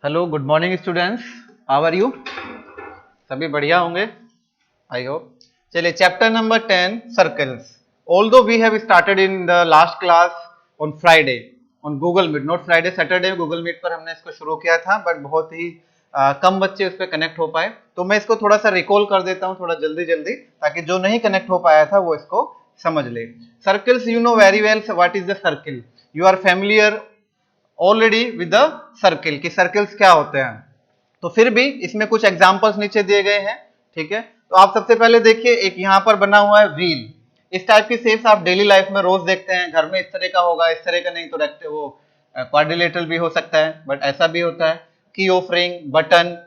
Hello good morning students, how are you? सभी बढ़िया होंगे आई होप। चलिए chapter number 10 circles. Although we have started in the last class on Friday on Google Meet, not Friday Saturday, Google Meet पर हमने इसको शुरू किया था बट बहुत ही कम बच्चे उस पर कनेक्ट हो पाए, तो मैं इसको थोड़ा सा रिकॉल कर देता हूँ थोड़ा जल्दी जल्दी, ताकि जो नहीं कनेक्ट हो पाया था वो इसको समझ ले। Circles, you know very well what is the circle, you are familiar already with the circle कि सर्कल्स क्या होते हैं। तो फिर भी इसमें कुछ एग्जांपल्स नीचे दिए गए हैं, ठीक है। तो आप सबसे पहले देखिए, एक यहाँ पर बना हुआ है व्हील। इस टाइप की शेप्स आप डेली लाइफ में रोज देखते हैं, घर में इस तरह का होगा, इस तरह का नहीं तो रेक्ट वो क्वाड्रिलेटरल भी हो सकता है, बट ऐसा भी होता है। की ऑफ रिंग, बटन,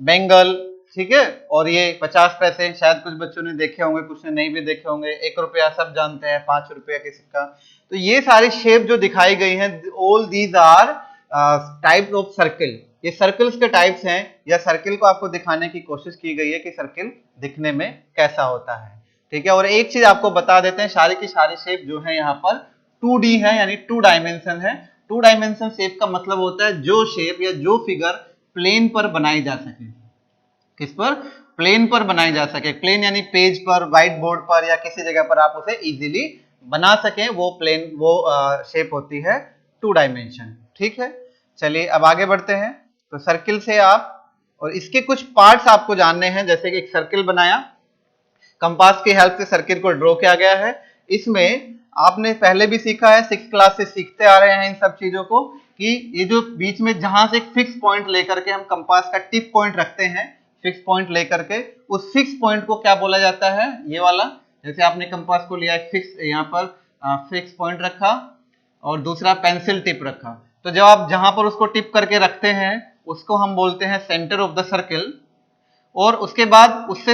बेंगल, ठीक है। और ये 50 पैसे शायद कुछ बच्चों ने देखे होंगे, कुछ ने नहीं भी देखे होंगे। 1 रुपया सब जानते हैं, 5 रुपया के सिक्का। तो ये सारी शेप जो दिखाई गई हैं, all these are types of circle. ये सर्कल्स के टाइप्स हैं, या सर्किल को आपको दिखाने की कोशिश की गई है कि सर्किल दिखने में कैसा होता है, ठीक है। और एक चीज आपको बता देते हैं, सारी की सारी शेप जो है यहाँ पर 2D है, यानी 2 डायमेंशन है। 2 डायमेंशन शेप का मतलब होता है जो शेप या जो फिगर प्लेन पर बनाई जा सके। किस पर? प्लेन पर बनाई जा सके। प्लेन यानी पेज पर, व्हाइट बोर्ड पर, या किसी जगह पर आप उसे इजीली बना सकें, वो प्लेन वो शेप होती है 2 डायमेंशन, ठीक है। चलिए अब आगे बढ़ते हैं। तो सर्किल से आप, और इसके कुछ पार्ट्स आपको जानने हैं, जैसे कि एक सर्किल बनाया, कंपास की हेल्प से सर्किल को ड्रॉ किया गया है। इसमें आपने पहले भी सीखा है, 6th क्लास से सीखते आ रहे हैं इन सब चीजों को, कि ये जो बीच में जहां से एक फिक्स पॉइंट लेकर के हम कंपास का टिप पॉइंट रखते हैं, फिक्स पॉइंट लेकर के, उस फिक्स पॉइंट को क्या बोला जाता है? ये वाला। जैसे आपने कंपास को लिया, एक फिक्स यहाँ पर फिक्स पॉइंट रखा और दूसरा पेंसिल टिप रखा, तो जब आप जहां पर उसको टिप करके रखते हैं उसको हम बोलते हैं सेंटर ऑफ द सर्किल। और उसके बाद उससे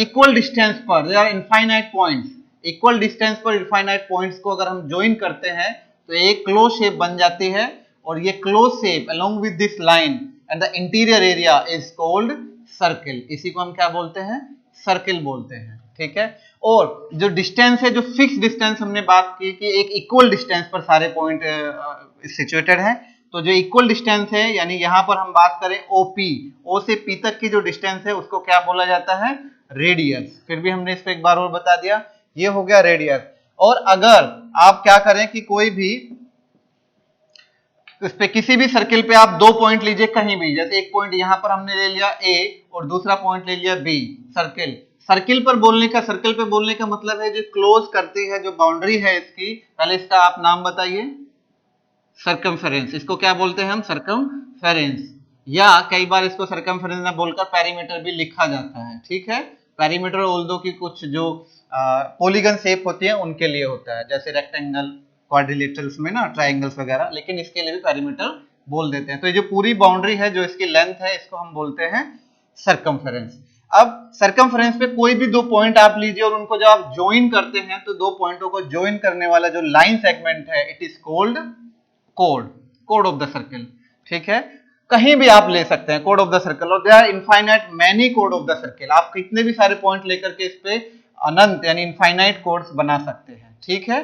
इक्वल डिस्टेंस पर, या इनफाइनाइट पॉइंट्स, इक्वल डिस्टेंस पर इनफाइनाइट पॉइंट्स को अगर हम ज्वाइन करते हैं तो एक क्लोज शेप बन जाती है। और ये close shape along with this line and the interior area is called circle. इसी को हम क्या बोलते हैं? सर्किल बोलते हैं, ठीक है। और जो डिस्टेंस है, जो फिक्स डिस्टेंस हमने बात की कि एक इक्वल डिस्टेंस पर सारे पॉइंट सिचुएटेड है, तो जो इक्वल डिस्टेंस है, यानी यहां पर हम बात करें ओपी, ओ से पी तक की जो डिस्टेंस है उसको क्या बोला जाता है? रेडियस। फिर भी हमने इसको एक बार और बता दिया, ये हो गया रेडियस। और अगर आप क्या करें कि कोई भी इस पे किसी भी सर्किल पे आप 2 पॉइंट लीजिए कहीं भी, जैसे एक पॉइंट यहां पर हमने ले लिया ए और दूसरा पॉइंट ले लिया बी। सर्किल, सर्किल पर बोलने का, सर्किल पे बोलने का मतलब है जो क्लोज करती है, जो बाउंड्री है इसकी, पहले इसका आप नाम बताइए। सर्कमफेरेंस। इसको क्या बोलते हैं हम? सर्कमफेरेंस। या कई बार इसको सर्कमफेरेंस ना बोलकर पेरीमीटर भी लिखा जाता है, ठीक है। पेरीमीटर ऑल्दो की कुछ जो पॉलीगन शेप होती है उनके लिए होता है, जैसे रेक्टेंगल, क्वाड्रिलेटरल्स में ना ट्रायंगल्स वगैरह, लेकिन इसके लिए भी पेरीमीटर बोल देते हैं। तो ये जो पूरी बाउंड्री है, जो इसकी लेंथ है, इसको हम बोलते हैं सर्कमफेरेंस। अब सर्कमफेरेंस पे कोई भी 2 पॉइंट आप लीजिए और उनको जब आप ज्वाइन करते हैं तो 2 पॉइंटों को ज्वाइन करने वाला जो लाइन सेगमेंट है, it is called code, code of the circle, ठीक है। कहीं भी आप ले सकते हैं कोड ऑफ द सर्किल, और there are infinite many code of the circle. आप कितने भी सारे पॉइंट लेकर के इस पे अनंत यानी इनफाइनाइट कोड्स बना सकते हैं, ठीक है।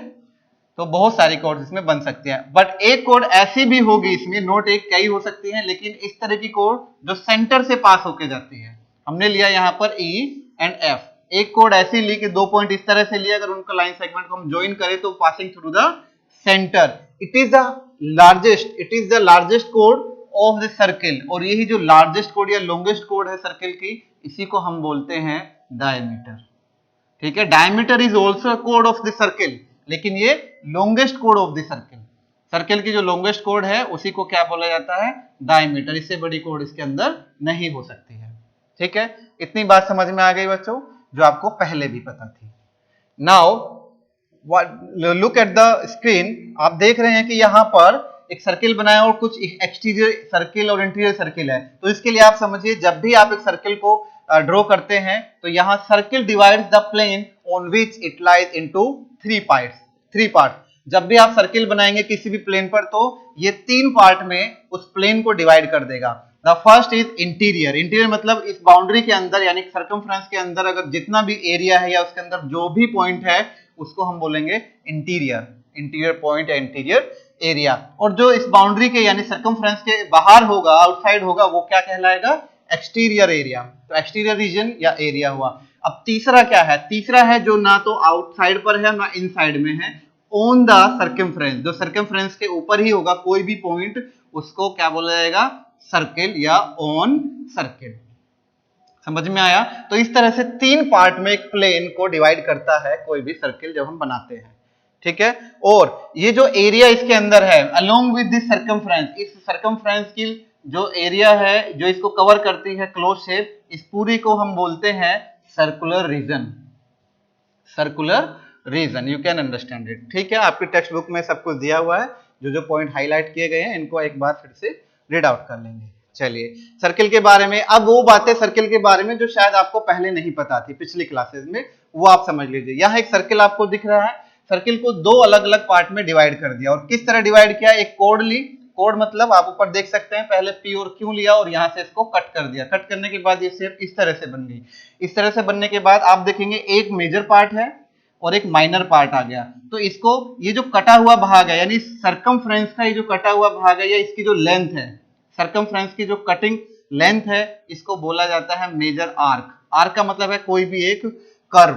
तो बहुत सारी कोड्स इसमें बन सकती हैं, बट एक कोड ऐसी भी होगी इसमें, नोट एक कई हो सकती है, लेकिन इस तरह की कोड जो सेंटर से पास होके जाती है। हमने लिया यहाँ पर ई एंड एफ, एक कोड ऐसी ली कि 2 पॉइंट इस तरह से लिया, अगर उनका लाइन सेगमेंट को हम ज्वाइन करें तो passing through the centre, it is the largest, it is the largest code of the circle. और यही जो लार्जेस्ट कोड या लॉन्गेस्ट कोड है सर्किल की, इसी को हम बोलते हैं डायमीटर, ठीक है। Diameter is also code of the circle, लेकिन ये longest code of the circle, circle की जो लॉन्गेस्ट कोड है उसी को क्या बोला जाता है? डायमीटर। इससे बड़ी कोड इसके अंदर नहीं हो सकती है, ठीक है। इतनी बात समझ में आ गई बच्चों, जो आपको पहले भी पता थी। Now look at the screen, आप देख रहे हैं कि यहाँ पर एक सर्किल बनाया और कुछ एक्सटीरियर सर्किल और इंटीरियर सर्किल है। तो इसके लिए आप समझिए, जब भी आप एक सर्किल को ड्रॉ करते हैं तो यहाँ circle divides the plane on which it lies into 3 part. जब भी आप सर्किल बनाएंगे किसी भी प्लेन पर, तो ये 3 पार्ट में उस प्लेन को डिवाइड कर देगा। The first is interior. Interior मतलब इस बाउंड्री के अंदर, यानी सर्कमफ्रेंस के अंदर अगर जितना भी एरिया है या उसके अंदर जो भी पॉइंट है उसको हम बोलेंगे इंटीरियर, इंटीरियर पॉइंट या इंटीरियर एरिया, और जो इस बाउंड्री के यानी सर्कमफ्रेंस के बाहर होगा, आउटसाइड होगा, वो क्या कहलाएगा? Exterior area. तो एक्सटीरियर रीजन या एरिया हुआ। अब तीसरा क्या है? तीसरा है जो ना तो आउटसाइड पर है ना इनसाइड में है, ऑन द सर्कमफ्रेंस, जो सर्कमफ्रेंस के ऊपर ही होगा कोई भी पॉइंट, उसको क्या बोला जाएगा? सर्किल या ऑन सर्किल। समझ में आया? तो इस तरह से 3 पार्ट में एक प्लेन को डिवाइड करता है कोई भी सर्किल जब हम बनाते हैं, ठीक है। और ये जो एरिया इसके अंदर है अलोंग विद दिस सर्कमफ्रेंस, इस सर्कमफ्रेंस की जो एरिया है जो इसको कवर करती है क्लोज शेप, इस पूरी को हम बोलते हैं circular region. Circular region, you can understand it, ठीक है। आपकी टेक्स्ट बुक में सब कुछ दिया हुआ है, जो जो पॉइंट हाईलाइट किए गए हैं इनको एक बार फिर से रीड आउट कर लेंगे। चलिए सर्किल के बारे में, अब वो बातें सर्किल के बारे में जो शायद आपको पहले नहीं पता थी पिछली क्लासेस में, वो आप समझ लीजिए। यहाँ एक सर्किल आपको दिख रहा है, सर्किल को 2 अलग अलग पार्ट में डिवाइड कर दिया, और किस तरह डिवाइड किया? एक कोड ली, कोड मतलब आप ऊपर देख सकते हैं, पहले P और Q लिया और यहाँ से इसको कट कर दिया। कट करने के बाद ये शेप इस तरह से बन गई। इस तरह से बनने के बाद आप देखेंगे एक मेजर पार्ट है और एक माइनर पार्ट आ गया। तो इसको, ये जो कटा हुआ भाग है यानी सर्कमफ्रेंस का ये जो कटा हुआ भाग है, या इसकी जो लेंथ है, सर्कमफ्रेंस की जो कटिंग लेंथ है, इसको बोला जाता है मेजर आर्क। आर्क का मतलब है कोई भी एक कर्व।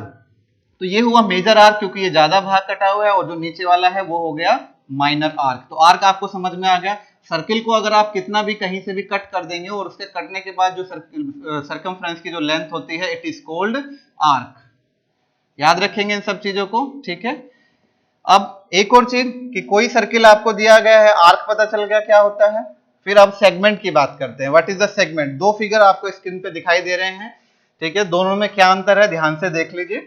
तो ये हुआ मेजर आर्क क्योंकि ये ज्यादा भाग कटा हुआ है, और जो नीचे वाला है वो हो गया माइनर आर्क। तो आर्क आपको समझ में आ गया। सर्किल को अगर आप कितना भी कहीं से भी कट कर देंगे और उसके कटने के बाद जो सर्कमफ्रेंस की जो लेंथ होती है, इट इज कॉल्ड आर्क। याद रखेंगे इन सब चीजों को, ठीक है। अब एक और चीज कि कोई सर्किल आपको दिया गया है, आर्क पता चल गया क्या होता है। फिर अब सेगमेंट की बात करते हैं। What is the segment? 2 figure आपको स्क्रीन पे दिखाई दे रहे हैं, ठीक है। दोनों में क्या अंतर है ध्यान से देख लीजिए,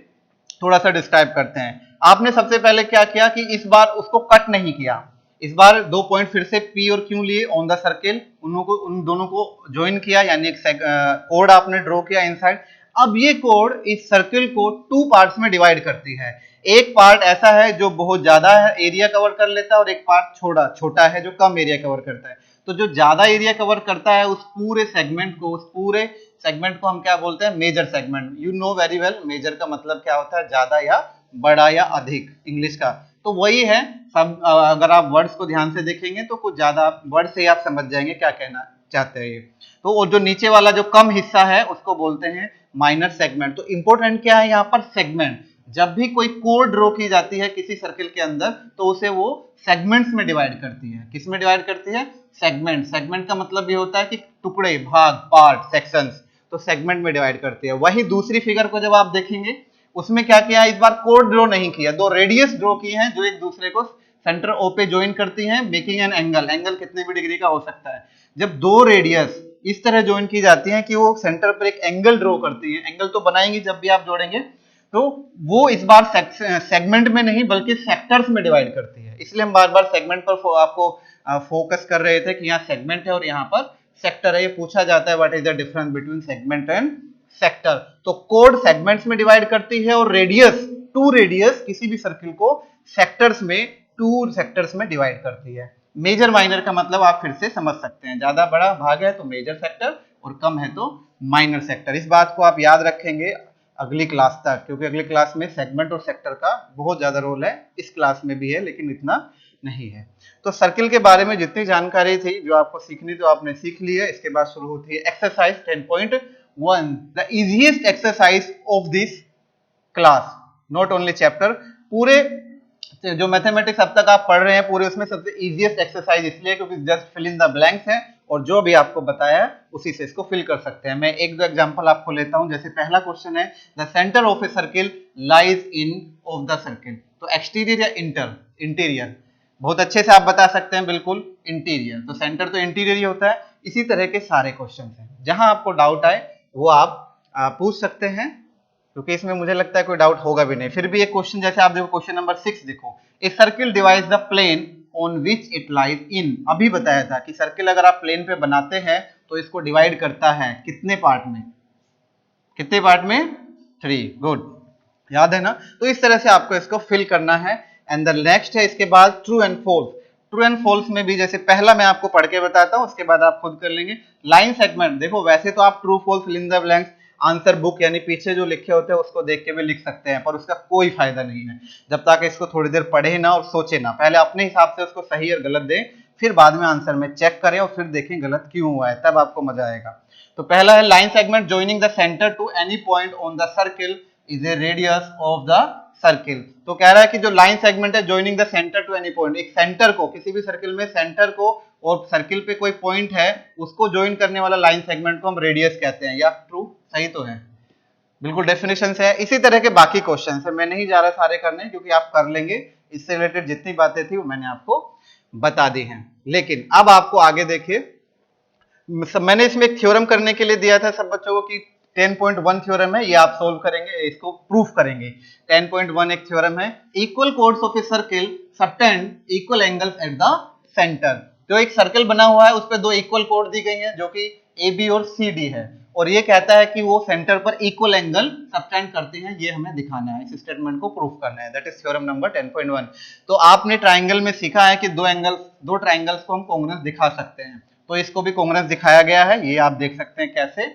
थोड़ा सा डिस्क्राइब करते हैं। आपने सबसे पहले क्या किया कि इस बार उसको कट नहीं किया, इस बार 2 पॉइंट फिर से P और Q लिए ऑन द सर्किल, उन दोनों को ज्वाइन किया, यानी एक कोड आपने ड्रॉ किया इनसाइड। अब ये कोड इस सर्किल को 2 पार्ट्स में डिवाइड करती है। एक पार्ट ऐसा है जो बहुत ज्यादा एरिया कवर कर लेता है, और एक पार्ट छोटा है जो कम एरिया कवर करता है। तो जो ज्यादा एरिया कवर करता है उस पूरे सेगमेंट को हम क्या बोलते हैं? Major segment. You know very well major का मतलब क्या होता है? ज्यादा या बड़ा या अधिक, इंग्लिश का। तो वही है सब। अगर आप वर्ड्स को ध्यान से देखेंगे तो कुछ ज्यादा वर्ड से ही आप समझ जाएंगे क्या कहना चाहते हैं ये। तो वो जो नीचे वाला जो कम हिस्सा है उसको बोलते हैं माइनर सेगमेंट। तो इंपॉर्टेंट क्या है यहाँ पर? सेगमेंट। जब भी कोई कोड ड्रॉ की जाती है किसी सर्किल के अंदर, तो उसे वो सेगमेंट्स में डिवाइड करती है। किस में डिवाइड करती है? सेगमेंट। सेगमेंट का मतलब ये होता है कि टुकड़े, भाग, पार्ट, सेक्शंस। तो सेगमेंट में डिवाइड करती है। वही दूसरी फिगर को जब आप देखेंगे, उसमें क्या किया? इस बार कोड ड्रॉ नहीं किया, 2 रेडियस ड्रॉ किए हैं जो एक दूसरे को सेंटर O पे ज्वाइन करती हैं, मेकिंग एन एंगल। एंगल कितने भी डिग्री का हो सकता है। जब 2 रेडियस इस तरह ज्वाइन की जाती हैं कि वो सेंटर पर एक एंगल ड्रॉ करती है, एंगल तो बनाएंगी जब भी आप जोड़ेंगे, तो वो इस बार सेगमेंट में नहीं बल्कि सेक्टर्स में डिवाइड करती है। इसलिए हम बार बार सेगमेंट पर आपको फोकस कर रहे थे कि यहाँ सेगमेंट है और यहाँ पर सेक्टर है। ये पूछा जाता है what is the difference between segment and sector. तो कोड सेगमेंट्स में डिवाइड करती है, और रेडियस, 2 रेडियस किसी भी सर्किल को सेक्टर्स में, 2 सेक्टर्स में डिवाइड करती है। मेजर माइनर का मतलब आप फिर से समझ सकते हैं, ज्यादा बड़ा भाग है तो मेजर सेक्टर और कम है तो माइनर सेक्टर। इस बात को आप याद रखेंगे अगली क्लास तक, क्योंकि अगली क्लास में सेगमेंट और सेक्टर का बहुत ज्यादा रोल है। इस क्लास में भी है लेकिन इतना नहीं है। तो सर्किल के बारे में जितनी जानकारी थी जो आपको सीखनी तो आपने सीख ली है। इसके बाद शुरू होती है exercise 10.1, the easiest exercise of this class, not only chapter. पूरे जो मैथमेटिक्स अब तक आप पढ़ रहे हैं पूरे, उसमें सबसे इजीएस्ट एक्सरसाइज इसलिए क्योंकि just fill in the blanks है, और जो भी आपको बताया है उसी से इसको फिल कर सकते हैं। मैं 1-2 एग्जांपल आपको लेता हूं। जैसे पहला क्वेश्चन है, the centre of a circle lies in of the circle. तो एक्सटीरियर या इंटीरियर? बहुत अच्छे से आप बता सकते हैं, बिल्कुल इंटीरियर। तो सेंटर तो इंटीरियर ही होता है। इसी तरह के सारे क्वेश्चन हैं, जहां आपको डाउट आए वो आप पूछ सकते हैं, क्योंकि इसमें मुझे लगता है कोई डाउट होगा भी नहीं। फिर भी एक क्वेश्चन, जैसे आप देखो क्वेश्चन नंबर 6 देखो, a circle divides the plane on which it lies in. अभी बताया था कि सर्किल अगर आप प्लेन पे बनाते हैं तो इसको डिवाइड करता है कितने पार्ट में? कितने पार्ट में? 3। गुड, याद है ना। तो इस तरह से आपको इसको फिल करना है। एंड द नेक्स्ट है इसके बाद true and false. True and false में भी जैसे पहला मैं आपको पढ़ के बताता हूं, उसके बाद आप खुद कर लेंगे। लाइन सेगमेंट, देखो वैसे तो आप true false fill in the blanks answer book यानी पीछे जो लिखे होते हैं उसको देख के भी लिख सकते हैं, पर उसका कोई फायदा नहीं है जब तक इसको थोड़ी देर पढ़े ना और सोचे ना। पहले अपने हिसाब से उसको सही और गलत दें, फिर बाद में आंसर में चेक करें और फिर देखें गलत क्यों हुआ है, तब आपको मजा आएगा। तो पहला है line segment joining the centre to any point on the circle is a radius of the circle. तो कह रहा है कि जो लाइन सेगमेंट है joining the centre to any point, एक सेंटर को, किसी भी सर्किल में सेंटर को और सर्किल पे कोई पॉइंट है उसको ज्वाइन करने वाला लाइन सेगमेंट को हम रेडियस कहते हैं। या ट्रू, सही तो है, बिल्कुल डेफिनेशन से है। इसी तरह के बाकी क्वेश्चन है, मैं नहीं जा रहा सारे करने क्योंकि आप कर लेंगे, इससे रिलेटेड जितनी बातें थी वो मैंने आपको बता दी हैं। लेकिन अब आपको आगे देखिए, मैंने इसमें एक थ्योरम करने के लिए दिया था सब बच्चों को कि 10.1 थ्योरम है, ये आप सोल्व करेंगे, इसको प्रूफ करेंगे। 10.1 एक थ्योरम है, equal chords of a circle subtend equal angles at the centre. जो एक सर्कल बना हुआ है उस पर दो इक्वल कोड दी गई हैं जो कि ए बी और सी डी है, और ये कहता है कि वो सेंटर पर इक्वल एंगल सबटेंड करते हैं, ये हमें दिखाना है, इस स्टेटमेंट को प्रूफ करना है। That is theorem number 10.1। तो आपने ट्राइंगल में सीखा है कि दो ट्राइंगल्स को हम कॉन्ग्रुएंस दिखा सकते हैं, तो इसको भी कॉन्ग्रुएंस दिखाया गया है, ये आप देख सकते हैं कैसे।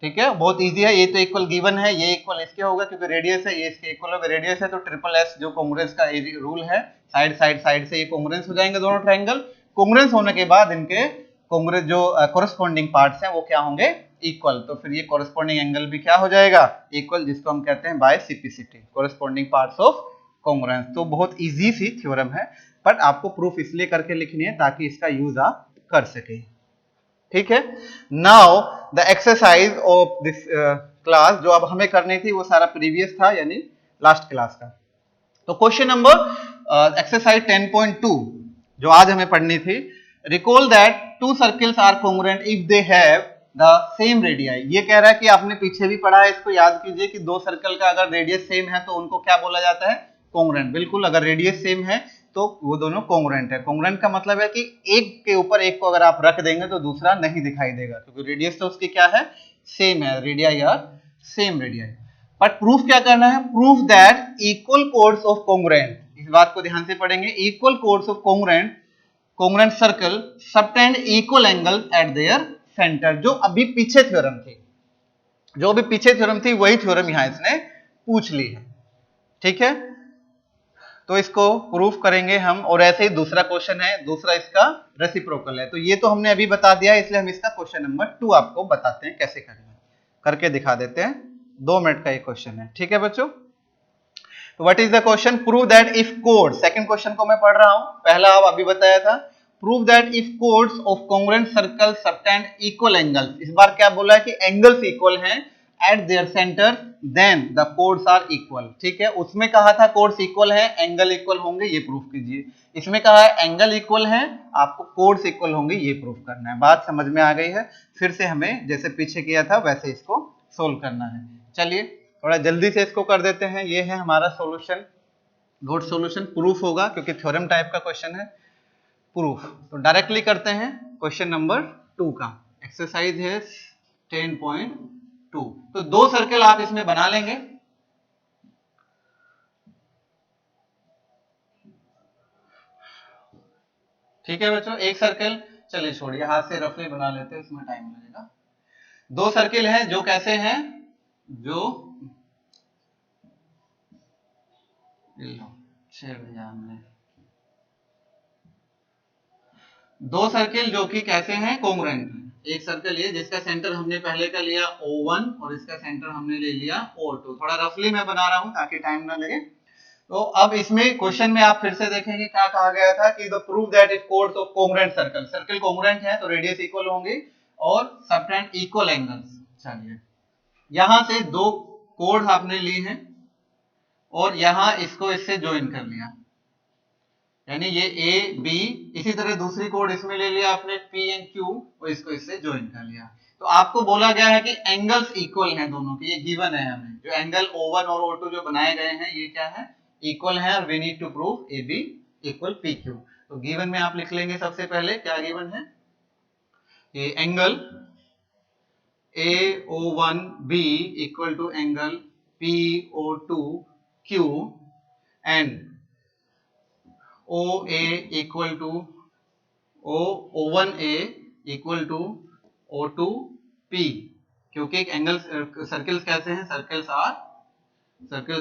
ठीक है, बहुत इजी है, ये तो इक्वल गिवन है, ये इक्वल इसके होगा क्योंकि रेडियस है, ये इसके इक्वल होगा, रेडियस है तो ट्रिपल एस जो कॉन्ग्रुएंस का रूल है, साइड से ये कॉन्ग्रुएंस हो जाएंगे दोनों ट्राइंगल। कॉन्ग्रुएंस होने के बाद इनके कॉन्ग्रुएंस जो कोरेस्पोंडिंग पार्ट्स हैं वो क्या होंगे, इक्वल। तो फिर ये कोरेस्पोंडिंग एंगल भी क्या हो जाएगा, इक्वल, जिसको हम कहते हैं by CPCT, corresponding parts of congruence. तो बहुत इजी सी थ्योरम है, बट आपको प्रूफ इसलिए करके लिखनी है ताकि इसका यूज आप कर सके। ठीक है, now the exercise of this class जो अब हमें करनी थी वो सारा प्रीवियस था, यानी लास्ट क्लास का। तो क्वेश्चन नंबर एक्सरसाइज 10.2 जो आज हमें पढ़नी थी, recall that two circles are congruent if they have the same radii. ये कह रहा है कि आपने पीछे भी पढ़ा है, इसको याद कीजिए कि दो सर्कल का अगर रेडियस सेम है तो उनको क्या बोला जाता है, कॉन्ग्रुएंट। बिल्कुल, अगर रेडियस सेम है तो वो दोनों कॉन्ग्रुएंट है। कॉन्ग्रुएंट का मतलब है कि एक के ऊपर एक को अगर आप रख देंगे तो दूसरा नहीं दिखाई देगा, क्योंकि रेडियस तो उसकी क्या है, सेम है, radii are same radii. But proof क्या करना है, proof that equal chords of congruent, इस बात को ध्यान से पढ़ेंगे, equal chords of congruent circle subtend equal angle at their centre. जो अभी पीछे थ्योरम थी, वही थ्योरम यहां इसने पूछ ली है। ठीक है, तो इसको प्रूफ करेंगे हम, और ऐसे ही दूसरा क्वेश्चन है, दूसरा इसका रेसिप्रोकल है। तो ये तो हमने अभी बता दिया, इसलिए हम इसका क्वेश्चन नंबर 2 आपको बताते हैं कैसे करना है, करके दिखा देते हैं। 2 मिनट का ये क्वेश्चन है। ठीक है बच्चों, तो what is the question, prove that if code, second question को मैं पढ़ रहा हूं, पहला आप अभी बताया था, prove that if chords of congruent circle subtend equal angles. इस बार क्या बोला है कि एंगल्स इक्वल हैं at their centre, then the chords are equal. ठीक है, उसमें कहा था कोड्स इक्वल है, एंगल इक्वल होंगे, ये प्रूफ कीजिए। इसमें कहा है एंगल इक्वल है, आपको कोड्स इक्वल होंगे, ये प्रूफ करना है। बात समझ में आ गई है, फिर से हमें जैसे पीछे किया था वैसे इसको सोल्व करना है। चलिए थोड़ा जल्दी से इसको कर देते हैं। ये है हमारा सॉल्यूशन, गुड सॉल्यूशन, प्रूफ होगा क्योंकि थ्योरम टाइप का क्वेश्चन है, प्रूफ। तो डायरेक्टली करते हैं क्वेश्चन नंबर 2 का। एक्सरसाइज है 10.2। तो 2 सर्कल आप इसमें बना लेंगे। ठीक है बच्चों, एक सर्कल, चलिए छोड़िए, हाथ से रफली बना लेते हैं, इसमें टाइम लगेगा। 2 सर्किल हैं जो कैसे हैं, जो 6 बजे हमने 2 सर्किल जो कि कैसे हैं, कॉन्ग्रुएंट हैं। एक सर्कल ये जिसका सेंटर हमने पहले का लिया O1 और इसका सेंटर हमने ले लिया O2। थोड़ा रफली मैं बना रहा हूं ताकि टाइम ना लगे। तो अब इसमें क्वेश्चन में आप फिर से देखेंगे क्या कहा गया था कि the prove that if chords of congruent circle congruent है तो रेडियस इक्वल होंगे और सबटेंड इक्वल एंगल्स। चलिए यहां से 2 कोड आपने लिए हैं और यहां इसको इससे ज्वाइन कर लिया, यानी ये ए बी, इसी तरह दूसरी कोड इसमें ले लिया आपने पी एंड क्यू और इसको इससे ज्वाइन कर लिया। तो आपको बोला गया है कि एंगल्स इक्वल हैं दोनों के, ये गिवन है हमें, जो एंगल O1 और O2 जो बनाए गए हैं ये क्या है, इक्वल है, और we need to prove A B equal P Q. तो गिवन में आप लिख लेंगे सबसे पहले क्या गिवन है, ये angle AO1B equal to angle PO2Q and OA equal to O1A equal to O2P क्योंकि एंगल सर्कल्स कैसे हैं, सर्कल्स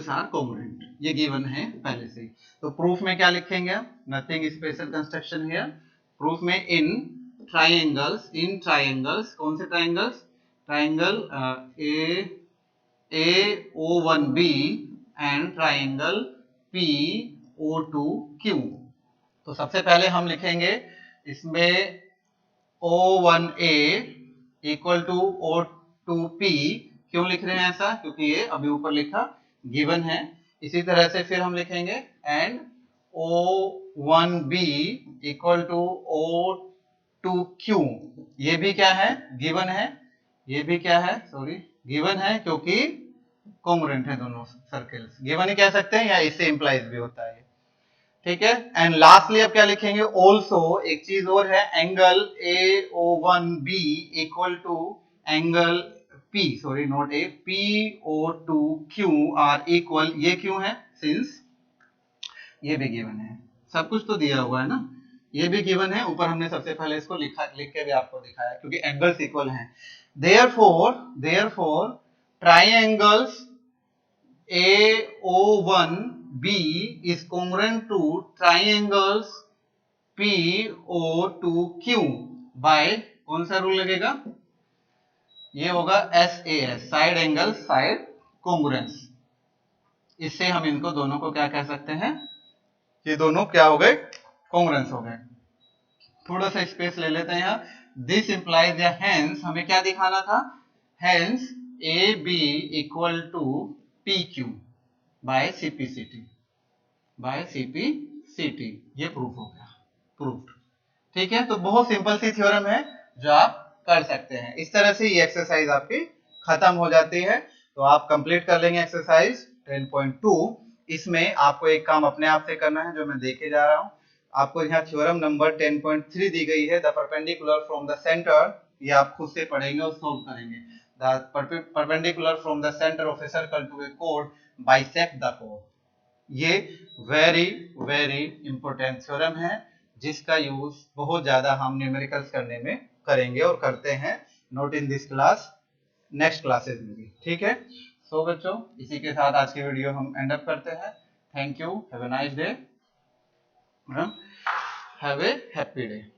आर कॉन्ग्रुएंट, ये गिवन है पहले से ही। तो प्रूफ में क्या लिखेंगे आप, nothing special construction here. Proof में इन ट्राइंगल्स, कौन से triangles, triangle AO1B and triangle PO2Q। तो सबसे पहले हम लिखेंगे इसमें O1A इक्वल टू O2P। क्यों लिख रहे हैं ऐसा, क्योंकि ये अभी ऊपर लिखा गिवन है। इसी तरह से फिर हम लिखेंगे and O1B equal to O2Q। ये भी क्या है, गिवन है, ये भी क्या है, सॉरी गिवन है, क्योंकि कॉन्ग्रुएंट है दोनों सर्कल्स। गिवन ही कह सकते हैं या इससे इंप्लाइज भी होता है, ठीक है। एंड लास्टली अब क्या लिखेंगे, ऑल्सो एक चीज और है, angle AO1B equal to angle PO2Q are equal, ये क्यों है, सिंस ये भी गिवन है, सब कुछ तो दिया हुआ है ना, ये भी गिवन है, ऊपर हमने सबसे पहले इसको लिख के भी आपको दिखाया, क्योंकि एंगल्स इक्वल हैं। Therefore triangles AO1B is congruent to triangles PO2Q by कौन सा रूल लगेगा, ये होगा SAS, side angle side congruence. इससे हम इनको दोनों को क्या कह सकते हैं, ये दोनों क्या हो गए, कॉन्ग्रुएंस हो गए। थोड़ा सा स्पेस ले लेते हैं यहाँ। दिस इंप्लाइज या हेंस, हमें क्या दिखाना था, hence AB equal to PQ by CPCT, ये प्रूफ हो गया, प्रूफ, ठीक है। तो बहुत सिंपल सी थ्योरम है जो आप कर सकते हैं। इस तरह से ये एक्सरसाइज आपकी खत्म हो जाती है। तो आप कंप्लीट कर लेंगे एक्सरसाइज 10.2। इसमें आपको एक काम अपने आप से करना है जो मैं देके जा रहा हूँ। आपको यहाँ थ्योरम नंबर 10.3 दी गई है, the perpendicular from the centre, ये आप खुद से पढ़ेंगे और सोल्व करेंगे। The perpendicular from the centre of a circle to A code bisect the code. ये वेरी वेरी इंपॉर्टेंट थ्योरम है, जिसका यूज बहुत ज्यादा हम न्यूमेरिकल्स करने में करेंगे और करते हैं, not in this class, next classes में भी, ठीक है। सो बच्चों, इसी के साथ आज की वीडियो हम एंड अप करते हैं। Thank you, have a nice day, have a happy day.